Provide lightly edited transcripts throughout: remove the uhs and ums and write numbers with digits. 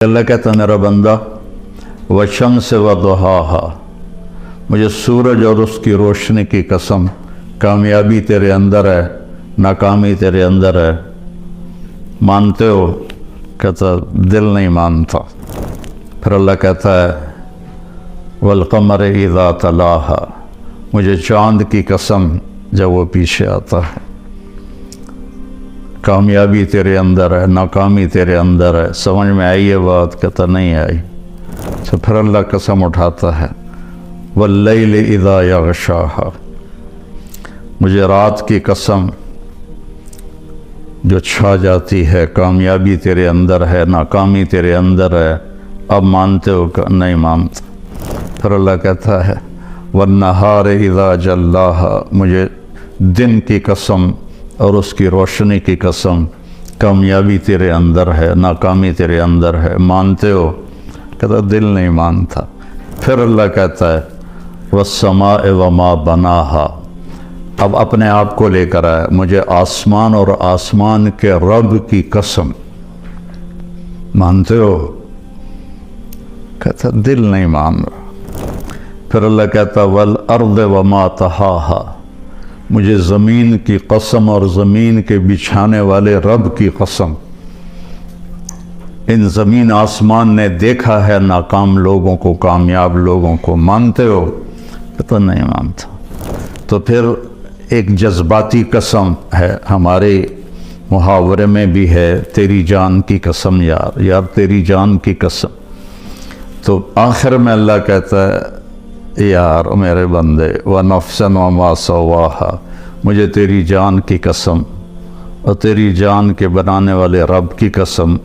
اللہ کہتا ہے میرا بندہ وشمس و ضحاہا، مجھے سورج اور اس کی روشنی کی قسم، کامیابی تیرے اندر ہے، ناکامی تیرے اندر ہے، مانتے ہو؟ کہتا دل نہیں مانتا۔ پھر اللہ کہتا ہے والقمر اذا تلاہا، مجھے چاند کی قسم جب وہ پیچھے آتا ہے، کامیابی تیرے اندر ہے، ناکامی تیرے اندر ہے، سمجھ میں آئی ہے بات؟ کہتا نہیں آئی۔ تو پھر اللہ قسم اٹھاتا ہے واللیل اذا یغشاہا، مجھے رات کی قسم جو چھا جاتی ہے، کامیابی تیرے اندر ہے، ناکامی تیرے اندر ہے، اب مانتے ہو کہ نہیں مانتے؟ پھر اللہ کہتا ہے والنہار اذا جلاہا، مجھے دن کی قسم اور اس کی روشنی کی قسم، کامیابی تیرے اندر ہے، ناکامی تیرے اندر ہے، مانتے ہو؟ کہتا دل نہیں مانتا۔ پھر اللہ کہتا ہے والسماء وما بناہا، اب اپنے آپ کو لے کر آئے، مجھے آسمان اور آسمان کے رب کی قسم، مانتے ہو؟ کہتا دل نہیں مان رہا۔ پھر اللہ کہتا والارض وما طحاہا، مجھے زمین کی قسم اور زمین کے بچھانے والے رب کی قسم، ان زمین آسمان نے دیکھا ہے ناکام لوگوں کو، کامیاب لوگوں کو، مانتے ہو؟ کہتا نہیں مانتا۔ تو پھر ایک جذباتی قسم ہے، ہمارے محاورے میں بھی ہے، تیری جان کی قسم یار، یار تیری جان کی قسم۔ تو آخر میں اللہ کہتا ہے یار میرے بندے وَنَفْسًا وَمَا سَوَّاهَا، مجھے تیری جان کی قسم اور تیری جان کے بنانے والے رب کی قسم،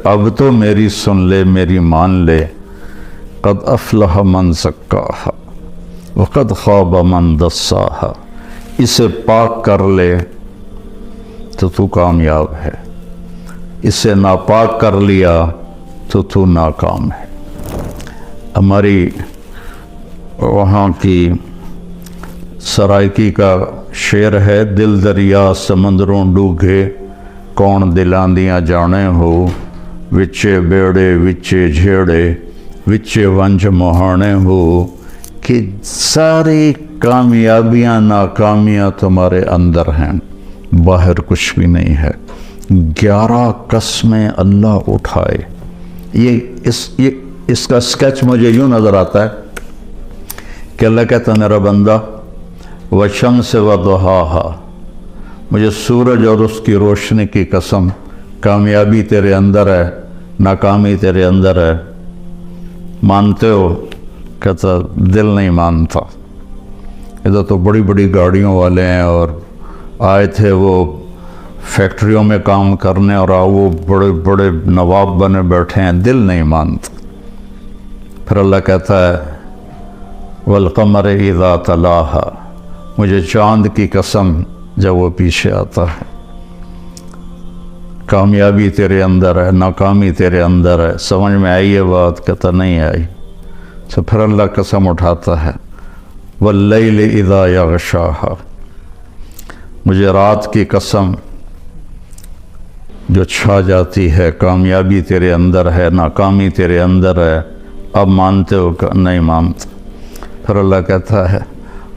اب تو میری سن لے، میری مان لے، قد افلح من زکاہا وقد خاب من دساہا، اسے پاک کر لے تو تو کامیاب ہے، اسے ناپاک کر لیا تو تو ناکام ہے۔ ہماری وہاں کی سرائکی کا شعر ہے دل دریا سمندروں ڈوگے، کون دلاں دیاں جانے ہو، وچے بیڑے وچے جھیڑے، وچے ونج مہانے ہو، کہ ساری کامیابیاں ناکامیاں تمہارے اندر ہیں، باہر کچھ بھی نہیں ہے۔ 11 قسمیں اللہ اٹھائے۔ اس کا سکیچ مجھے یوں نظر آتا ہے کہ اللہ کہتا ہے میرا بندہ وشمس و ضحاہا، مجھے سورج اور اس کی روشنی کی قسم، کامیابی تیرے اندر ہے، ناکامی تیرے اندر ہے، مانتے ہو؟ کہتا دل نہیں مانتا۔ ادھر تو بڑی بڑی گاڑیوں والے ہیں اور آئے تھے وہ فیکٹریوں میں کام کرنے، اور وہ بڑے بڑے نواب بنے بیٹھے ہیں، دل نہیں مانتا۔ پھر اللہ کہتا ہے والقمر اذا تلاہا، مجھے چاند کی قسم جب وہ پیچھے آتا ہے، کامیابی تیرے اندر ہے، ناکامی تیرے اندر ہے، سمجھ میں آئی ہے بات؟ کہتا نہیں آئی۔ تو پھر اللہ قسم اٹھاتا ہے واللیل اذا یغشاہا، مجھے رات کی قسم جو چھا جاتی ہے، کامیابی تیرے اندر ہے، ناکامی تیرے اندر ہے، اب مانتے ہو کہ نہیں مانتے؟ پھر اللہ کہتا ہے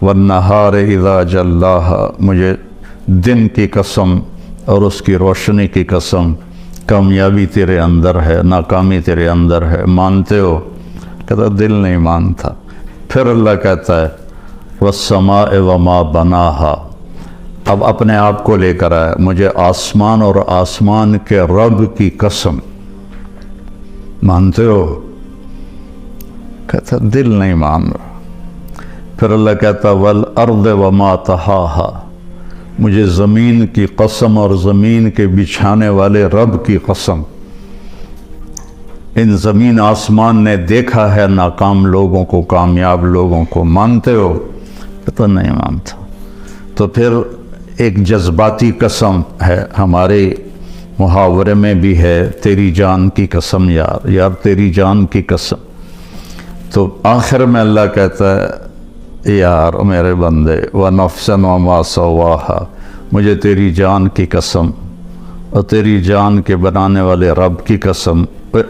والنہار اذا جلاہا، مجھے دن کی قسم اور اس کی روشنی کی قسم، کامیابی تیرے اندر ہے، ناکامی تیرے اندر ہے، مانتے ہو؟ کہتا دل نہیں مانتا۔ پھر اللہ کہتا ہے والسماء وما بناہا، اب اپنے آپ کو لے کر آئے، مجھے آسمان اور آسمان کے رب کی قسم، مانتے ہو؟ کہتا دل نہیں مان رہا۔ پھر اللہ کہتا والارض وما طحاہا، مجھے زمین کی قسم اور زمین کے بچھانے والے رب کی قسم، ان زمین آسمان نے دیکھا ہے ناکام لوگوں کو، کامیاب لوگوں کو، مانتے ہو؟ کہتا نہیں مانتا۔ تو پھر ایک جذباتی قسم ہے، ہمارے محاورے میں بھی ہے، تیری جان کی قسم یار، یار تیری جان کی قسم۔ تو آخر میں اللہ کہتا ہے یار میرے بندے وَنَفْسًا وَمَا سَوَّاهَا، مجھے تیری جان کی قسم اور تیری جان کے بنانے والے رب کی قسم،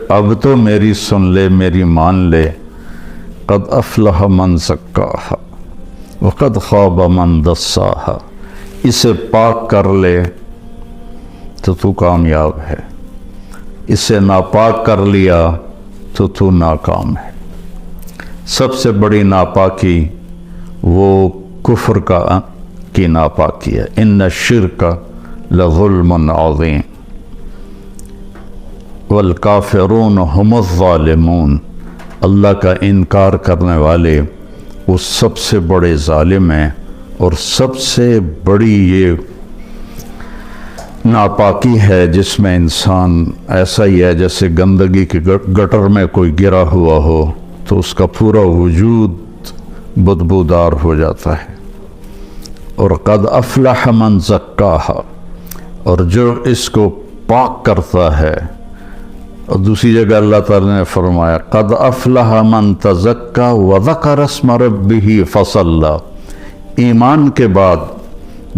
اب تو میری سن لے، میری مان لے، قد افلح من زکاہا وقد خاب من دساہا، اسے پاک کر لے تو تو کامیاب ہے، اسے ناپاک کر لیا تو تو ناکام ہے۔ سب سے بڑی ناپاکی وہ کفر کی ناپاکی ہے، ان الشرک لظلم عظیم والکافرون هم الظالمون، اللہ کا انکار کرنے والے وہ سب سے بڑے ظالم ہیں، اور سب سے بڑی یہ ناپاکی ہے جس میں انسان ایسا ہی ہے جیسے گندگی کے گٹر میں کوئی گرا ہوا ہو تو اس کا پورا وجود بدبودار ہو جاتا ہے۔ اور قد افلح من زکاہا، اور جو اس کو پاک کرتا ہے، اور دوسری جگہ اللہ تعالی نے فرمایا قد افلح من تزکا وذکر اسم ربہ فصلی، ایمان کے بعد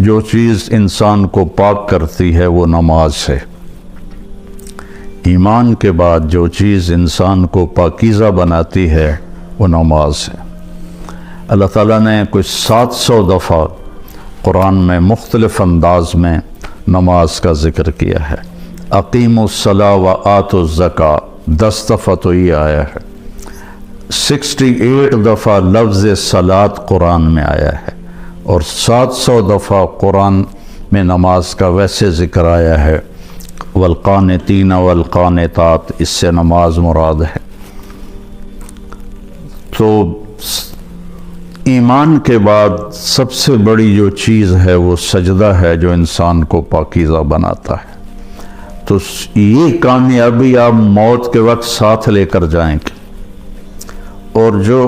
جو چیز انسان کو پاک کرتی ہے وہ نماز ہے۔ ایمان کے بعد جو چیز انسان کو پاکیزہ بناتی ہے وہ نماز ہے۔ اللہ تعالیٰ نے کوئی 700 دفعہ قرآن میں مختلف انداز میں نماز کا ذکر کیا ہے۔ اقیموا الصلاۃ وآتوا الزکاۃ 10 دفعہ تو یہ آیا ہے، 68 دفعہ لفظ صلاۃ قرآن میں آیا ہے، اور 700 دفعہ قرآن میں نماز کا ویسے ذکر آیا ہے، والقانتین والقانتات، اس سے نماز مراد ہے۔ تو ایمان کے بعد سب سے بڑی جو چیز ہے وہ سجدہ ہے جو انسان کو پاکیزہ بناتا ہے۔ تو یہ کامیابی آپ موت کے وقت ساتھ لے کر جائیں گے۔ اور جو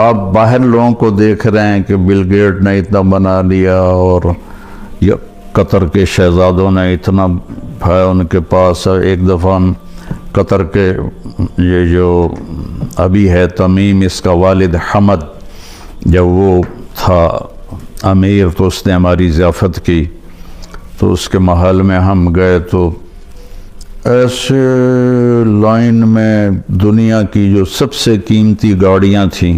آپ باہر لوگوں کو دیکھ رہے ہیں کہ بل گیٹ نے اتنا بنا لیا، اور قطر کے شہزادوں نے اتنا ہے ان کے پاس، ایک دفعہ قطر کے یہ جو ابھی ہے تمیم، اس کا والد حمد، جب وہ تھا امیر تو اس نے ہماری ضیافت کی، تو اس کے محل میں ہم گئے تو ایسے لائن میں دنیا کی جو سب سے قیمتی گاڑیاں تھیں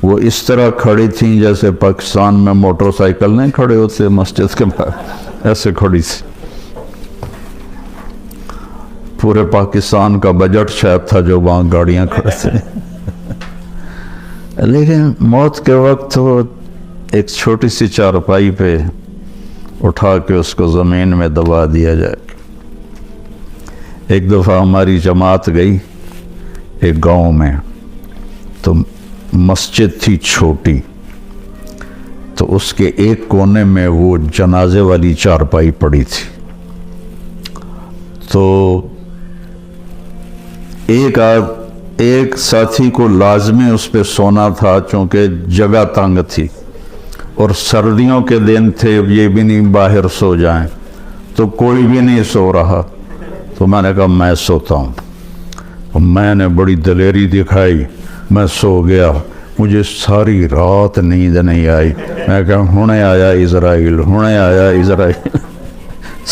وہ اس طرح کھڑی تھیں جیسے پاکستان میں موٹر سائیکل نہیں کھڑے ہوتے مسجد کے باہر، ایسے کھڑی تھی۔ پورے پاکستان کا بجٹ شاید تھا جو وہاں گاڑیاں کھڑے تھے۔ لیکن موت کے وقت وہ ایک چھوٹی سی چارپائی پہ اٹھا کے اس کو زمین میں دبا دیا جائے۔ ایک دفعہ ہماری جماعت گئی ایک گاؤں میں، تو مسجد تھی چھوٹی، تو اس کے ایک کونے میں وہ جنازے والی چارپائی پڑی تھی۔ تو ایک ساتھی کو لازمی اس پہ سونا تھا چونکہ جگہ تنگ تھی، اور سردیوں کے دن تھے، یہ بھی نہیں باہر سو جائیں، تو کوئی بھی نہیں سو رہا۔ تو میں نے کہا میں سوتا ہوں، میں نے بڑی دلیری دکھائی، میں سو گیا، مجھے ساری رات نیند نہیں آئی۔ میں کہا ہونے آیا اسرائیل، ہونے آیا اسرائیل،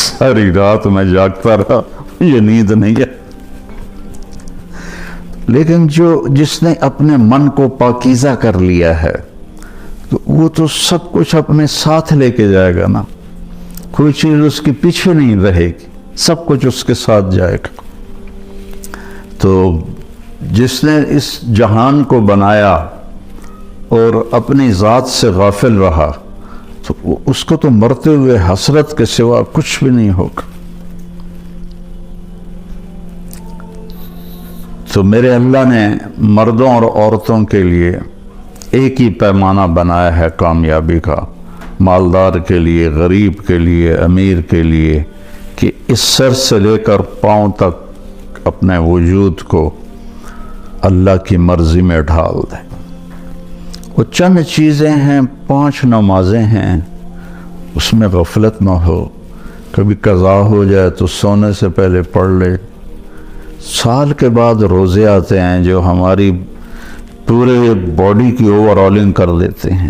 ساری رات میں جاگتا رہا، مجھے نیند نہیں آئی۔ لیکن جس نے اپنے من کو پاکیزہ کر لیا ہے تو وہ تو سب کچھ اپنے ساتھ لے کے جائے گا نا، کوئی چیز اس کے پیچھے نہیں رہے گی، سب کچھ اس کے ساتھ جائے گا۔ تو جس نے اس جہان کو بنایا اور اپنی ذات سے غافل رہا تو اس کو تو مرتے ہوئے حسرت کے سوا کچھ بھی نہیں ہوگا۔ تو میرے اللہ نے مردوں اور عورتوں کے لیے ایک ہی پیمانہ بنایا ہے کامیابی کا، مالدار کے لیے، غریب کے لیے، امیر کے لیے، کہ اس سر سے لے کر پاؤں تک اپنے وجود کو اللہ کی مرضی میں ڈھال دیں۔ وہ چند چیزیں ہیں، 5 نمازیں ہیں، اس میں غفلت نہ ہو، کبھی قضا ہو جائے تو سونے سے پہلے پڑھ لے۔ سال کے بعد روزے آتے ہیں جو ہماری پورے باڈی کی اوور آلنگ کر دیتے ہیں،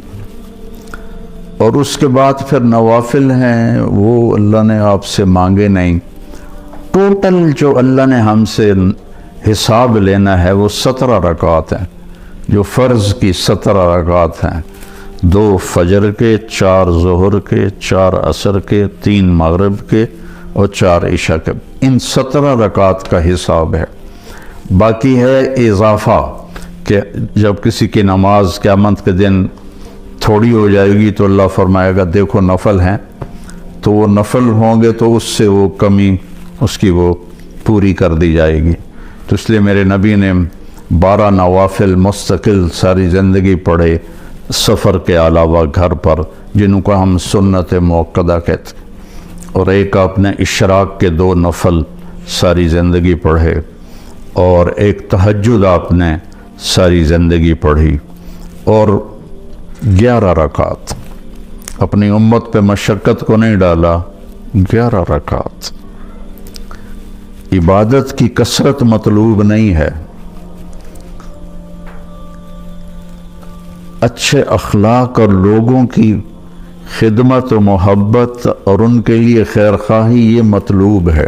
اور اس کے بعد پھر نوافل ہیں وہ اللہ نے آپ سے مانگے نہیں، ٹوٹل جو اللہ نے ہم سے حساب لینا ہے وہ 17 رکعات ہیں، جو فرض کی 17 رکعات ہیں، 2 فجر کے، 4 ظہر کے، 4 عصر کے، 3 مغرب کے اور 4 عشاء کے، ان 17 رکعات کا حساب ہے۔ باقی ہے اضافہ کہ جب کسی کی نماز قیامت کے دن تھوڑی ہو جائے گی تو اللہ فرمائے گا دیکھو نفل ہیں، تو وہ نفل ہوں گے تو اس سے وہ کمی اس کی وہ پوری کر دی جائے گی۔ تو اس لیے میرے نبی نے 12 نوافل مستقل ساری زندگی پڑھے سفر کے علاوہ گھر پر، جنہوں کو ہم سنت موقدہ کہتے ہیں، اور ایک آپ نے اشراق کے 2 نفل ساری زندگی پڑھے، اور ایک تہجد آپ نے ساری زندگی پڑھی، اور 11 رکعات اپنی امت پہ مشقت کو نہیں ڈالا، 11 رکعات۔ عبادت کی کثرت مطلوب نہیں ہے، اچھے اخلاق اور لوگوں کی خدمت و محبت اور ان کے لیے خیر خواہی یہ مطلوب ہے۔